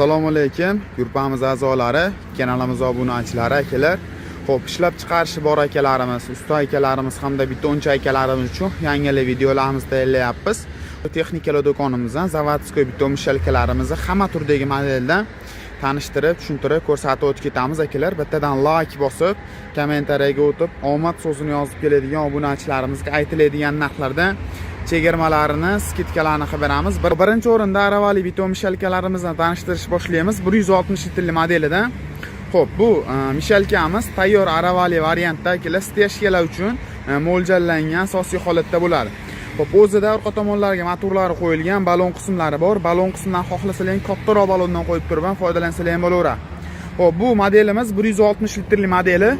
Assalomu alaykum, guruhimiz a'zolari, kanalimiz obunachilari akalar. Xo'p, ishlab chiqarishi bor akalarimiz, usta akalarimiz hamda bitonchi akalarimiz uchun yangi videolarimizni tayyorlayapmiz. Texnikalar do'konimizdan zavodskoy biton mishalkalarimizni hamma turdagi modeldan tanishtirib, tushuntirib, ko'rsatib o'tib ketamiz akalar. Bittadan like bosib, kommentariyaga o'tib, omad so'zini yozib keladigan obunachilarimizga aytiladigan narxlardan chegirmalarini, skidkalarni beramiz. Birinchi o'rinda aravali biton mishalkalarimizni tanishtirish boshlaymiz. 160 litrli modelidan. Xo'p, bu mishalkamiz tayyor aravali variantda akalar steshkalar uchun mo'ljallangan asosiy holatda bo'ladi. Xo'p, o'zida orqa tomonlarga motorlari qo'yilgan, balon qismlari bor. Balon qismidan xohlasalar kattaroq balondan qo'yib turib ham foydalansalar ham bo'laveradi. Xo'p, bu modelimiz 160 litrli modeli.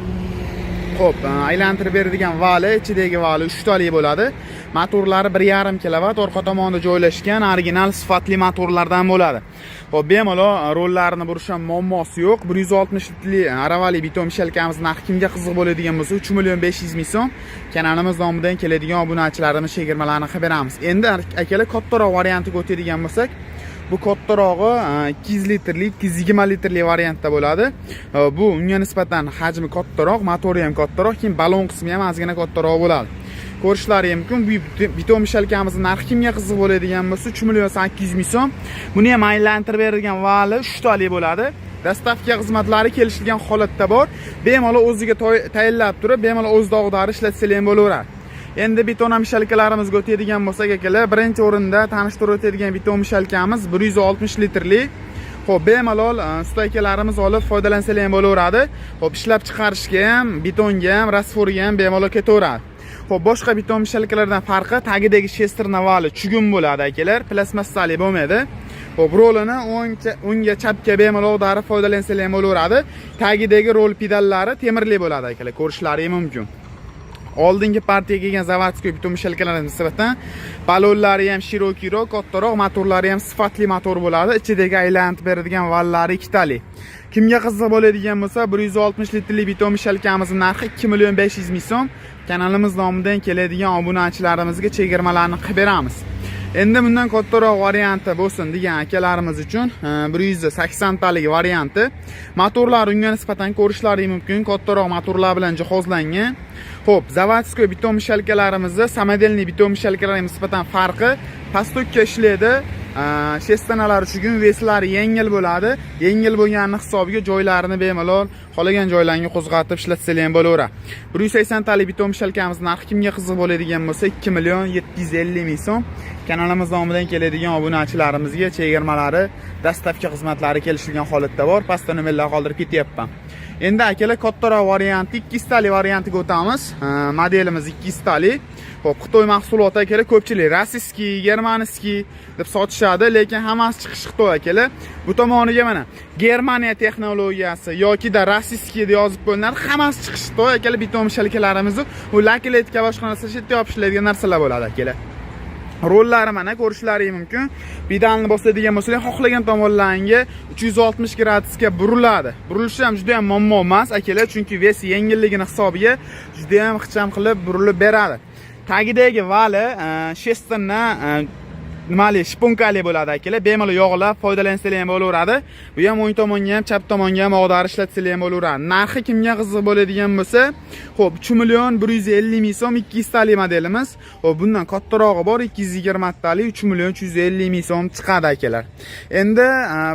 Xo'p, aylantirib beradigan vali, ichidagi vali 3 tali bo'ladi. Motorlari 1,5 kW orqa tomonda joylashgan original sifatli motorlardan bo'ladi. Xo'p, bemalol rollarni burish ham muammosi yo'q. 160 litrli aravali biton mishalkamiz narxi kimga qiziq bo'ladigan bo'lsa 3.500.000 so'm kanalimiz nomidan keladigan obunachilarimiz chegirmalarni beramiz. Endi akalar kattaroq variantiga o'tadigan bo'lsak, bu kattarog'i 200 litrli, 220 litrli variantda bo'ladi. Bu unga nisbatan hajmi kattaroq, motori ham kattaroq, keyin balon qismi ham ozgina kattaroq bo'ladi. Ko'rishlari mumkin. Bu biton mishalkamizning narxi kimga qiziq bo'ladigan bo'lsa 3.800.000 so'm. Buni ham aylantirib berilgan vali 3 tali bo'ladi. Dastavka xizmatlari kelishilgan holatda bor. Bemalol o'ziga tayyorlab turib, bemalol o'z dog'dari ishlatsalar ham bo'laveradi. Endi biton mishalkalarimizga o'tadigan bo'lsak akalar, birinchi o'rinda tanishtirib o'tadigan biton mishalkamiz 160 litrli. Xo'p, bemalol usta akalarimiz olib foydalansalar ham bo'laveradi. Xo'p, ishlab chiqarishga ham, bitonga ham, rasforga ham bemalol ketaveradi. Xo'p, boshqa biton mishalkalardan farqi tagidagi shester navali chugun bo'ladi akalar, plastmassali bo'lmaydi. Xo'p, rolini o'ngga chapga bemalol darib foydalansalar ham bo'laveradi. Tagidagi rol pedallari temirli bo'ladi akalar, ko'rishlari mumkin. Oldingi partiyaga kelgan zavodskoy biton mishalkalarga nisbatan balonlari ham shirokiyroq, kattaroq, motorlari ham sifatli motor bo'ladi. Ichidagi aylantirib beradigan vallari 2 tali. Kimga qiziq bo'ladigan bo'lsa 160 litrli biton mishalkamizning narxi 2.500.000 so'm kanalimiz nomidan keladigan obunachilarimizga chegirmalarni qilib beramiz. Endi bundan kattaroq varianti bo'lsin degan akalarimiz uchun 180 talik varianti. Motorlar unga nisbatan ko'rishlari mumkin, kattaroq motorlar bilan jihozlangan. Xo'p, zavodskoy biton mishalkalarimizda samodelniy biton mishalkalarga nisbatan farqi pastokka ishlaydi. Shestanalar chugun, veslari yengil bo'ladi. Yengil bo'lgani hisobiga joylarini bemalol qolagan joylarga qo'zg'atib ishlatsalar ham bo'laveradi. 180 talik biton mishalkamizning narxi kimga qiziq bo'ladigan bo'lsa 2.750.000 so'm kanalimiz nomidan keladigan obunachilarimizga chegirmalari, dastavka xizmatlari kelishilgan holatda bor. Pastda nomerlar qoldirib ketyapman. Endi akalar kattaroq varianti 200 tali variantiga o'tamiz. Modelimiz 200 tali. Xo'p, Xitoy mahsuloti akalar ko'pchilik rossiyskiy, germanskiy deb sotishadi, lekin hammasi chiqish Xitoy akalar. Bu tomoniga mana Germaniya texnologiyasi yoki-da rossiyskiy deb yozib qo'yiladi. Hammasi chiqish Xitoy akalar. Biton mishalkalarimizni u lakletka boshqa narsa shetda yopishiladigan narsalar bo'ladi akalar. Rollari mana ko'rishlari mumkin. Pedalni bosadigan bo'lsalar, xohlagan tomonlarga 360 gradusga buriladi. Burilishi ham juda ham muammo emas akalar, chunki vesi yengilligini hisobiga juda ham ixcham qilib burilib beradi. Tagidagi vali shesterdan nimali shponkali bo'ladi akalar. Bemalol yog'lab foydalansalar ham bo'laveradi. Bu ham o'ng tomonga ham, chap tomonga ham og'dari ishlatsalar ham bo'laveradi. Narxi kimga qiziq bo'ladigan bo'lsa, xo'p, 3.150.000 so'm 200 tali modelimiz. Xo'p, bundan kattarog'i bor 220 tali 3.150.000 so'm chiqadi akalar. Endi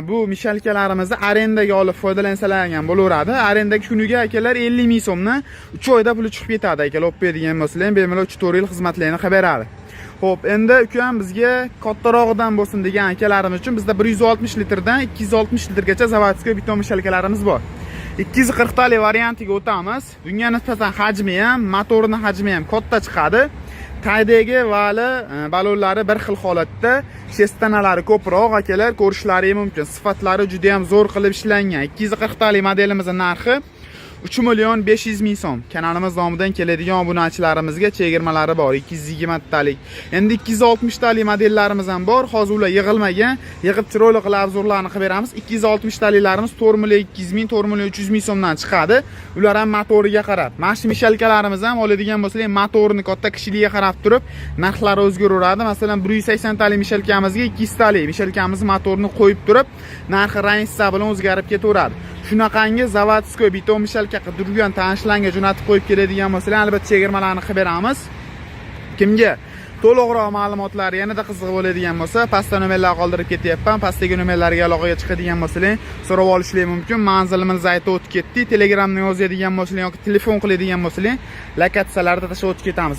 bu mishalkalarimizni arendaga olib foydalansalar ham bo'laveradi. Arendagi kuniga akalar 50.000 so'mdan 3 oyda puli chiqib ketadi akalar. Olib beradigan bo'lsalar ham bemalol 3-4 yil xizmatlarini qilib beradi. Xo'p, endi ukam bizga kattarog'idan bo'lsin degan akalarimiz uchun bizda 160 litrdan 260 litrgacha zavodskoy biton mishalkalarimiz bor. 240 tali variantiga o'tamiz. Bunga nisbatan hajmi ham, motorining hajmi ham katta chiqadi. Tagidagi vali balonlari bir xil holatda, shestanalari ko'proq akalar, ko'rishlari mumkin. Sifatlari juda ham zo'r qilib ishlangan. 240 tali modelimizning narxi 3.500.000 so'm. Kanalimiz nomidan keladigan obunachilarimizga chegirmalari bor. 220 talik. Endi 260 talik modellarimiz ham bor. Hozir ular yig'ilmagan. Yig'ib chiroyli qilib obzorlarni qilib beramiz. 260 taliklarimiz 4.200.000, 4.300.000 so'mdan chiqadi. Ular ham motoriga qarab. Mana shu mishalkalarimiz ham oladigan bo'lsangiz, motorini katta kishiligiga qarab turib, narxlari o'zgaraveradi. Masalan, 180 talik mishalkamizga 200 talik mishalkamiz motorini qo'yib turib, narxi rangiya bilan o'zgarib ketaveradi. Shunaqangi zavodskoy bitom mishalka qidirgan tanishlarga jo'natib qo'yib keladigan bo'lsalar, albatta chegirmalarni qilib beramiz. Kimga to'liqroq ma'lumotlar yanada qiziq bo'ladigan bo'lsa, pastda nomerlar qoldirib ketyapman. Pastdagi nomerlarga aloqaga chiqadigan bo'lsalar, so'rab olishingiz mumkin. Manzilimiz aytib o'tib ketdik. Telegramni yozadigan bo'lsalar yoki telefon qiladigan bo'lsalar, lokatsiyalarda tashlab o'tib ketamiz.